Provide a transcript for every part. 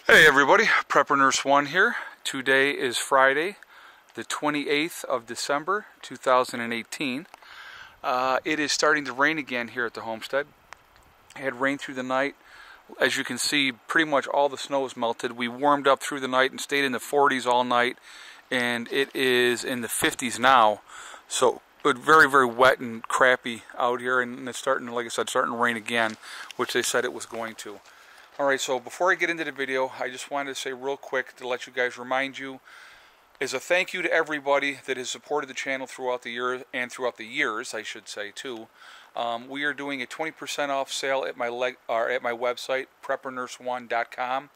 Hey everybody, Prepper Nurse 1 here. Today is Friday, the 28th of December, 2018. It is starting to rain again here at the homestead. It had rain through the night. As you can see, pretty much all the snow is melted. We warmed up through the night and stayed in the 40s all night, and it is in the 50s now. So it's very, very wet and crappy out here, and it's starting, like I said, starting to rain again, which they said it was going to. Alright, so before I get into the video, I just wanted to say real quick to let you guys remind you, as a thank you to everybody that has supported the channel throughout the year, and throughout the years, I should say, too. We are doing a 20% off sale at my website, preppernurse1.com.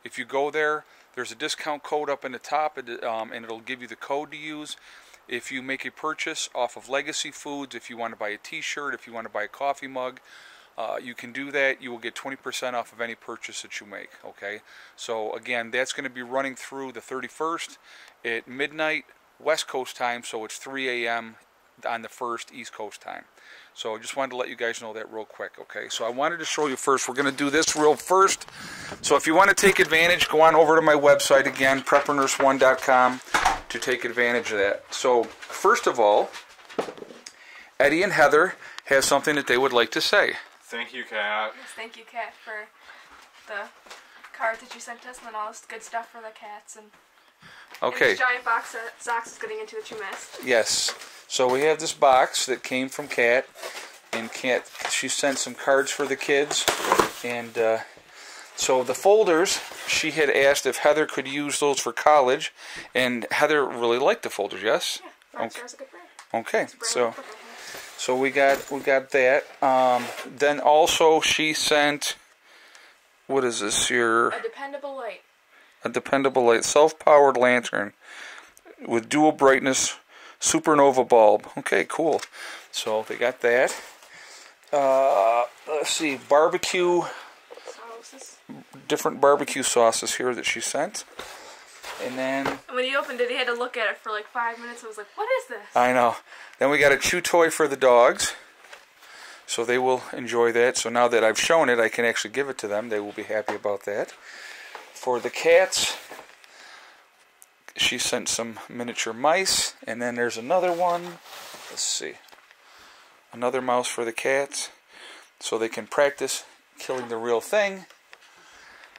If you go there, there's a discount code up in the top, and it'll give you the code to use. If you make a purchase off of Legacy Foods, if you want to buy a t-shirt, if you want to buy a coffee mug, you can do that. You will get 20% off of any purchase that you make, okay? So again, that's going to be running through the 31st at midnight West Coast time, so it's 3 a.m. on the 1st East Coast time. So I just wanted to let you guys know that real quick, okay? So I wanted to show you first. We're going to do this real first. So if you want to take advantage, go on over to my website again, preppernurse1.com, to take advantage of that. So first of all, Eddie and Heather have something that they would like to say. Thank you, Kat. Yes, thank you, Kat, for the card that you sent us and then all this good stuff for the cats. And this giant box that Zox is getting into that you missed. Yes. So we have this box that came from Kat. And Kat, she sent some cards for the kids. And so the folders, she had asked if Heather could use those for college. And Heather really liked the folders, yes? Yeah, okay. A good brand. Okay, so we got that. Then also she sent, what is this here? A dependable light. A dependable light, self-powered lantern with dual brightness supernova bulb. Okay, cool. So they got that. Let's see, barbecue Sauces. Different barbecue sauces here that she sent. And then when he opened it, he had to look at it for like 5 minutes. I was like, what is this? I know. Then we got a chew toy for the dogs. So they will enjoy that. So now that I've shown it, I can actually give it to them. They will be happy about that. For the cats, she sent some miniature mice. And then there's another one. Let's see. Another mouse for the cats, so they can practice killing the real thing.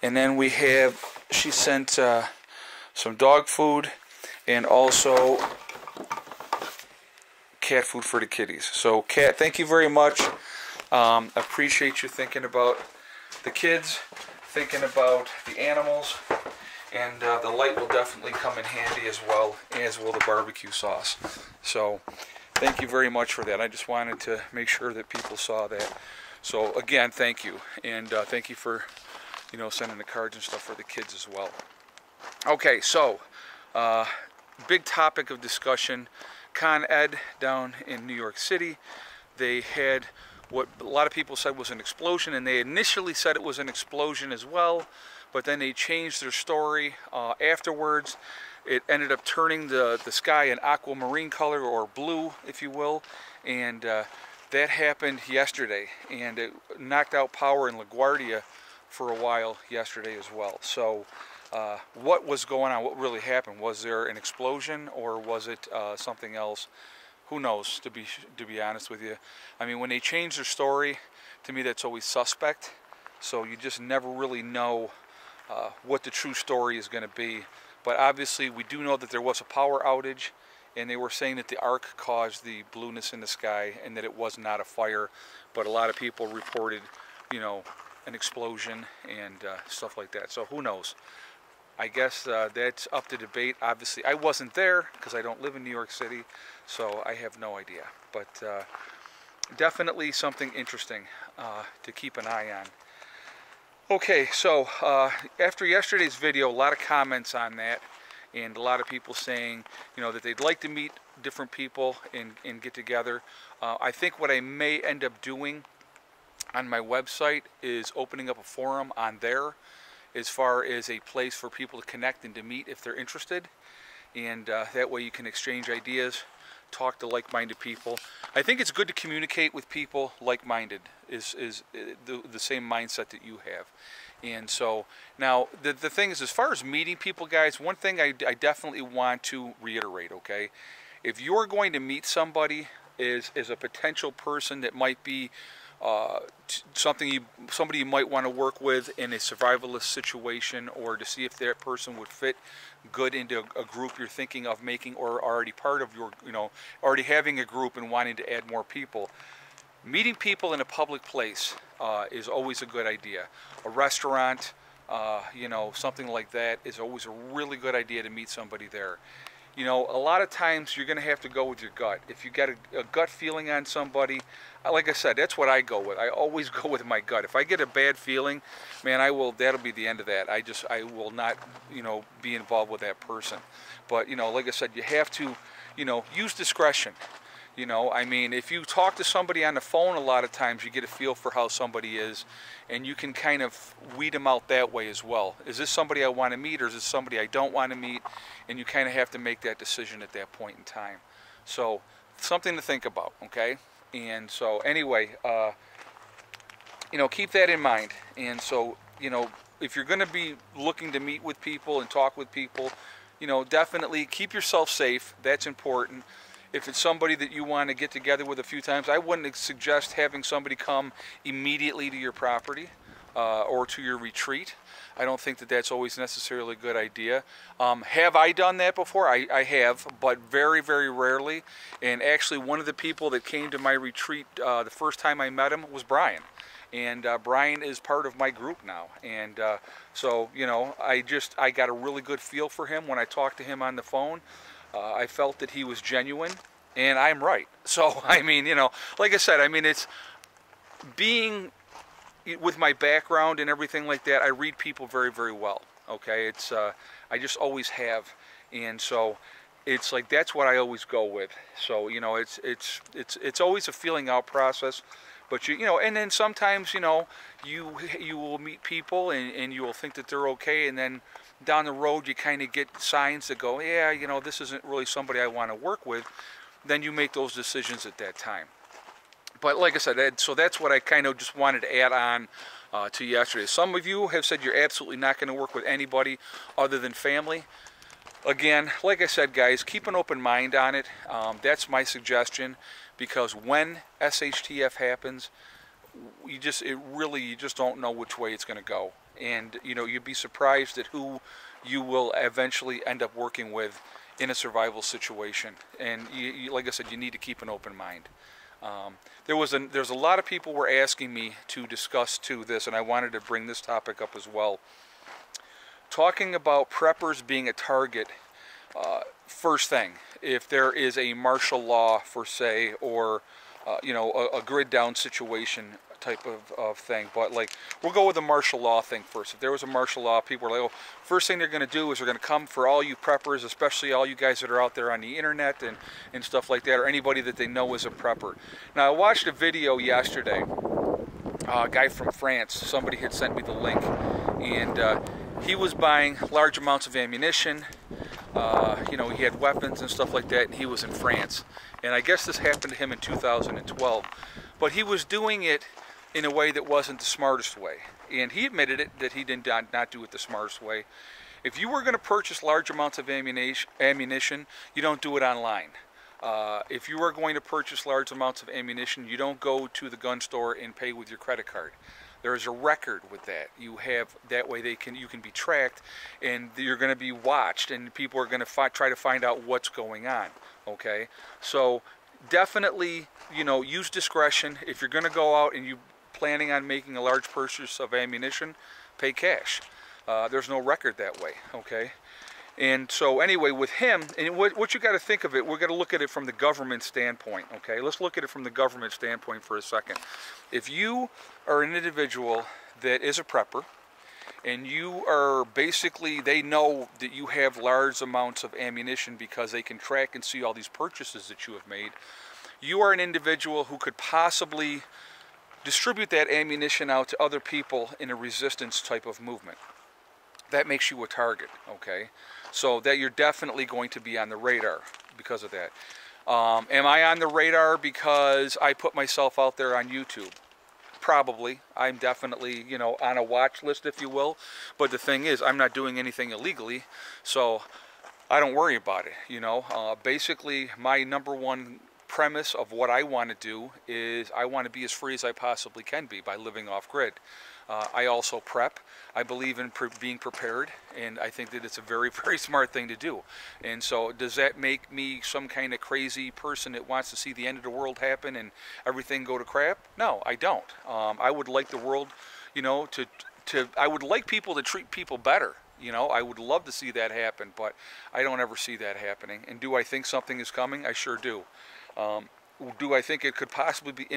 And then we have, she sent some dog food and also cat food for the kitties. So Kat, thank you very much. Appreciate you thinking about the kids, thinking about the animals, and the light will definitely come in handy as well, as will the barbecue sauce. So thank you very much for that. I just wanted to make sure that people saw that. So again, thank you, and thank you for, you know, sending the cards and stuff for the kids as well. Okay, so big topic of discussion, Con Ed down in New York City. They had what a lot of people said was an explosion, and they initially said it was an explosion as well, but then they changed their story afterwards. It ended up turning the sky an aquamarine color, or blue, if you will, and that happened yesterday, and it knocked out power in LaGuardia for a while yesterday as well. So what was going on? What really happened? Was there an explosion, or was it something else? Who knows, to be honest with you. I mean, when they change their story, to me that's always suspect. So you just never really know what the true story is going to be. But obviously we do know that there was a power outage, and they were saying that the arc caused the blueness in the sky and that it was not a fire. But a lot of people reported, you know, an explosion and stuff like that. So who knows? I guess that's up to debate. Obviously, I wasn't there because I don't live in New York City, so I have no idea. But definitely something interesting to keep an eye on. Okay, so after yesterday's video, a lot of comments on that, and a lot of people saying, you know, that they'd like to meet different people and get together. I think what I may end up doing on my website is opening up a forum on there, as far as a place for people to connect and to meet if they're interested, and that way you can exchange ideas, talk to like-minded people. I think it's good to communicate with people like-minded, is the same mindset that you have. And so now the thing is, as far as meeting people, guys, one thing I definitely want to reiterate, okay? If you're going to meet somebody is a potential person that might be somebody you might want to work with in a survivalist situation, or to see if that person would fit good into a group you're thinking of making, or already part of your, already having a group and wanting to add more people. Meeting people in a public place is always a good idea. A restaurant, something like that is always a really good idea to meet somebody there. A lot of times you're going to have to go with your gut. If you get a gut feeling on somebody, like I said, that's what I go with. I always go with my gut. If I get a bad feeling, man, that'll be the end of that. I will not, be involved with that person. But, like I said, you have to, use discretion. If you talk to somebody on the phone, a lot of times you get a feel for how somebody is, and you can kind of weed them out that way as well. Is this somebody I want to meet, or is this somebody I don't want to meet? And you kind of have to make that decision at that point in time. So, something to think about, okay? And so, anyway, keep that in mind. And so, if you're going to be looking to meet with people and talk with people, definitely keep yourself safe. That's important. If it's somebody that you want to get together with a few times, I wouldn't suggest having somebody come immediately to your property or to your retreat. I don't think that that's always necessarily a good idea. Have I done that before? I have, but very, very rarely. And actually, one of the people that came to my retreat the first time I met him was Brian. And Brian is part of my group now. And so, I got a really good feel for him when I talked to him on the phone. I felt that he was genuine, and I'm right. So, like I said, it's being with my background and everything like that, I read people very, very well, okay? It's, I just always have, and so it's like, that's what I always go with. So, it's always a feeling out process, but and then sometimes, you will meet people and you will think that they're okay, and then down the road you kind of get signs that go, yeah, this isn't really somebody I want to work with. Then you make those decisions at that time. But like I said, so that's what I kind of just wanted to add on to yesterday. Some of you have said you're absolutely not going to work with anybody other than family. Again, like I said, guys, keep an open mind on it. That's my suggestion, because when SHTF happens, you just don't know which way it's going to go. And you'd be surprised at who you will eventually end up working with in a survival situation. And like I said, you need to keep an open mind. There's a lot of people were asking me to discuss this, and I wanted to bring this topic up as well. Talking about preppers being a target. First thing, if there is a martial law, for say, or a grid down situation type of thing, but like, we'll go with the martial law thing first. If there was a martial law, people are like, oh, first thing they're going to do is they're going to come for all you preppers, especially all you guys that are out there on the internet and stuff like that, or anybody that they know is a prepper. Now, I watched a video yesterday, a guy from France, somebody had sent me the link, and he was buying large amounts of ammunition. He had weapons and stuff like that, and he was in France. And I guess this happened to him in 2012. But he was doing it in a way that wasn't the smartest way. And he admitted that he did not do it the smartest way. If you were going to purchase large amounts of ammunition, you don't do it online. If you are going to purchase large amounts of ammunition, you don't go to the gun store and pay with your credit card. There is a record with that. You have, that way you can be tracked, and you're going to be watched, and people are going to try to find out what's going on. Okay, so definitely, use discretion. If you're going to go out and you're planning on making a large purchase of ammunition, pay cash. There's no record that way. Okay. And so anyway, with him, and what you got to think of it, we're going to look at it from the government standpoint, okay? Let's look at it from the government standpoint for a second. If you are an individual that is a prepper, and you are basically, they know that you have large amounts of ammunition because they can track and see all these purchases that you have made, you are an individual who could possibly distribute that ammunition out to other people in a resistance type of movement. That makes you a target, okay? So that you're definitely going to be on the radar because of that. Am I on the radar because I put myself out there on YouTube? Probably. I'm definitely, you know, on a watch list, if you will. But the thing is, I'm not doing anything illegally, so I don't worry about it, you know. Basically, my number one premise of what I want to do is I want to be as free as I possibly can be by living off grid. I also prep. I believe in being prepared, and I think that it's a very, very smart thing to do. And so does that make me some kind of crazy person that wants to see the end of the world happen and everything go to crap? No, I don't. I would like the world, you know, I would like people to treat people better. You know, I would love to see that happen, but I don't ever see that happening. And do I think something is coming? I sure do. Do I think it could possibly be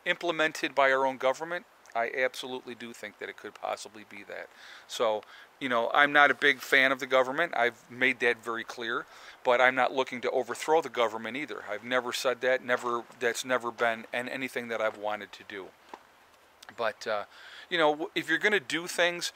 implemented by our own government? I absolutely do think that it could possibly be that. So, you know, I'm not a big fan of the government. I've made that very clear, but I'm not looking to overthrow the government either. I've never said that. That's never been anything that I've wanted to do. But, you know, if you're going to do things,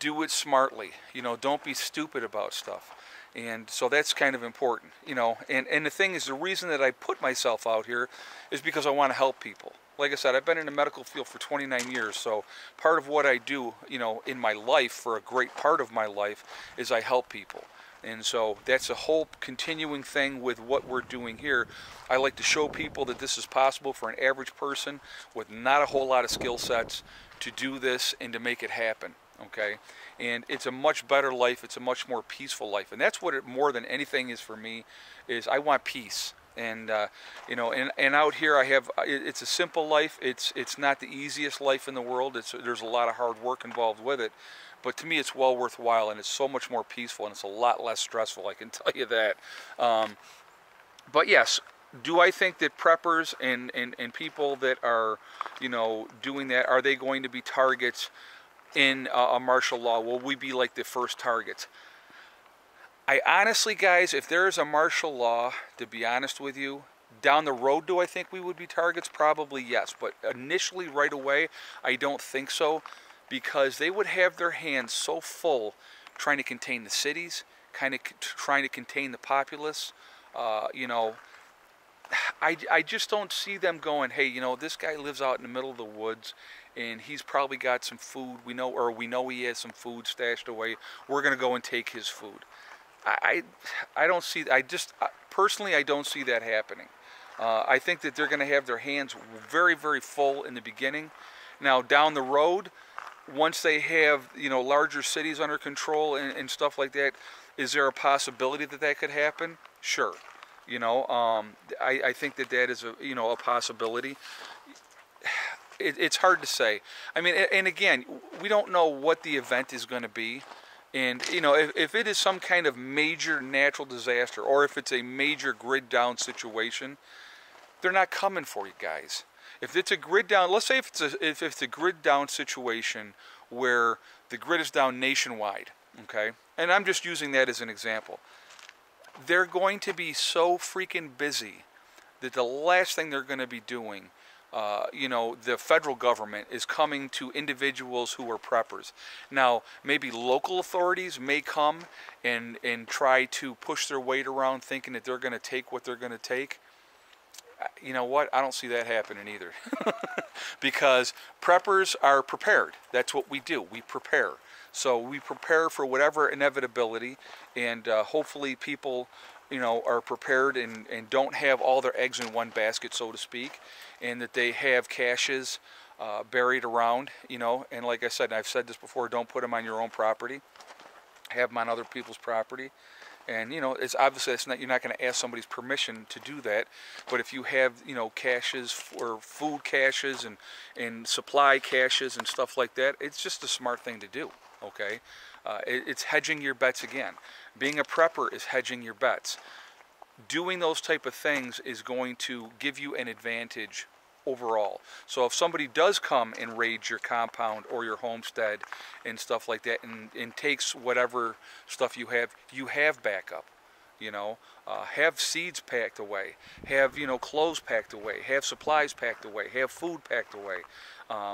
do it smartly. You know, don't be stupid about stuff. And so that's kind of important, you know. And the thing is, the reason that I put myself out here is because I want to help people. Like I said, I've been in the medical field for 29 years, so part of what I do, you know, in my life, for a great part of my life, is I help people. And so that's a whole continuing thing with what we're doing here. I like to show people that this is possible for an average person with not a whole lot of skill sets to do this and to make it happen. Okay, and it's a much better life. It's a much more peaceful life, and that's what it more than anything is for me. Is I want peace, and you know, and out here I have. It's a simple life. It's not the easiest life in the world. There's a lot of hard work involved with it, but to me it's well worthwhile, and it's so much more peaceful, and it's a lot less stressful. I can tell you that. But yes. Do I think that preppers and people that are, you know, doing that, are they going to be targets in a martial law? Will we be like the first targets? I honestly, guys, if there is a martial law, to be honest with you, down the road, do I think we would be targets? Probably yes, but initially, right away, I don't think so, because they would have their hands so full trying to contain the cities, kind of trying to contain the populace. You know, I just don't see them going, hey, you know, this guy lives out in the middle of the woods, and he's probably got some food, we know he has some food stashed away, we're going to go and take his food. I don't see, personally, I don't see that happening. I think that they're going to have their hands very, very full in the beginning. Now, down the road, once they have, you know, larger cities under control and stuff like that, is there a possibility that that could happen? Sure. You know, I think that is a, you know, a possibility. It's hard to say. I mean, and again, we don't know what the event is going to be. And, you know, if it is some kind of major natural disaster, or if it's a major grid down situation, they're not coming for you guys. If it's a grid down, let's say if it's a grid down situation where the grid is down nationwide, okay? And I'm just using that as an example. They're going to be so freaking busy that the last thing they're going to be doing, you know, the federal government is coming to individuals who are preppers. Now, maybe local authorities may come and try to push their weight around thinking that they're going to take what they're going to take. You know what? I don't see that happening either. Because preppers are prepared. That's what we do. We prepare. So we prepare for whatever inevitability, and hopefully people, you know, are prepared and don't have all their eggs in one basket, so to speak, and that they have caches buried around, you know. And like I said, and I've said this before, don't put them on your own property. Have them on other people's property. And, you know, it's obviously you're not going to ask somebody's permission to do that. But if you have, you know, caches or food caches and supply caches and stuff like that, it's just a smart thing to do. Okay, it's hedging your bets again. Being a prepper is hedging your bets. Doing those type of things is going to give you an advantage overall. So if somebody does come and raid your compound or your homestead and stuff like that, and takes whatever stuff you have backup. You know, have seeds packed away, have, you know, clothes packed away, have supplies packed away, have food packed away.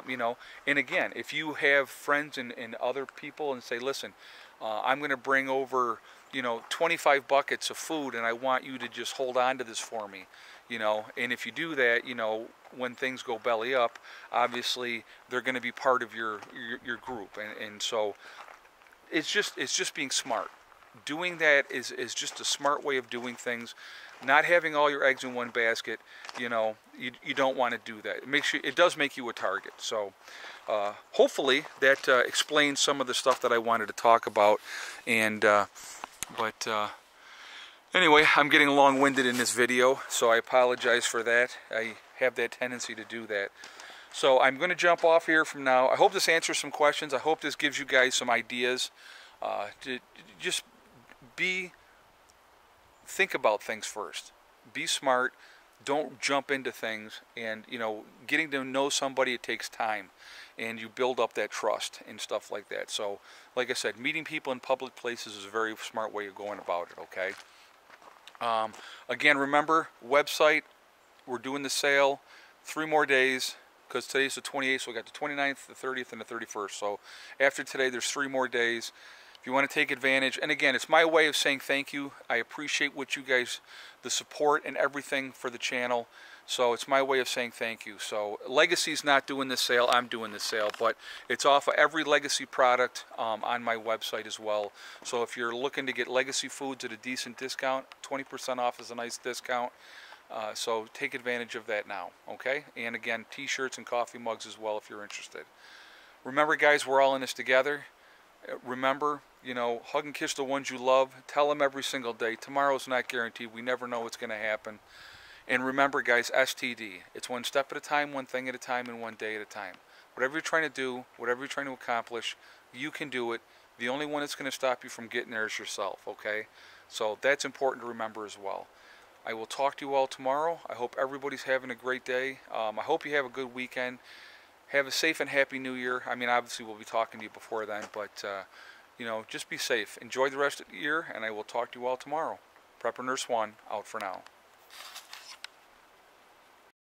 You know, and again, if you have friends and other people and say, listen, I'm going to bring over, you know, 25 buckets of food, and I want you to just hold on to this for me, you know, and if you do that, you know, when things go belly up, obviously they're going to be part of your group, and so it's just being smart. Doing that is just a smart way of doing things. Not having all your eggs in one basket, you know, you don't want to do that. It does make you a target. So hopefully that explains some of the stuff that I wanted to talk about. And anyway, I'm getting long-winded in this video, so I apologize for that. I have that tendency to do that. So I'm going to jump off here from now. I hope this answers some questions. I hope this gives you guys some ideas to just think about things first. Be smart. Don't jump into things. And, you know, getting to know somebody, it takes time. And you build up that trust and stuff like that. So, like I said, meeting people in public places is a very smart way of going about it, okay? Again, remember, website, we're doing the sale 3 more days, because today's the 28th, so we got the 29th, the 30th, and the 31st. So after today, there's 3 more days. If you want to take advantage, and again, it's my way of saying thank you. I appreciate what you guys, the support and everything for the channel. So it's my way of saying thank you. So Legacy's not doing this sale, I'm doing this sale, but it's off of every Legacy product on my website as well. So if you're looking to get Legacy foods at a decent discount, 20% off is a nice discount. So take advantage of that now, okay? And again, t-shirts and coffee mugs as well if you're interested. Remember, guys, we're all in this together. Remember, you know, hug and kiss the ones you love. Tell them every single day. Tomorrow's not guaranteed. We never know what's going to happen. And remember, guys, STD. It's one step at a time, one thing at a time, and one day at a time. Whatever you're trying to do, whatever you're trying to accomplish, you can do it. The only one that's going to stop you from getting there is yourself, okay? So that's important to remember as well. I will talk to you all tomorrow. I hope everybody's having a great day. I hope you have a good weekend. Have a safe and happy New Year. I mean, obviously we'll be talking to you before then, but you know, just be safe. Enjoy the rest of the year, and I will talk to you all tomorrow. Prepper Nurse 1 out for now.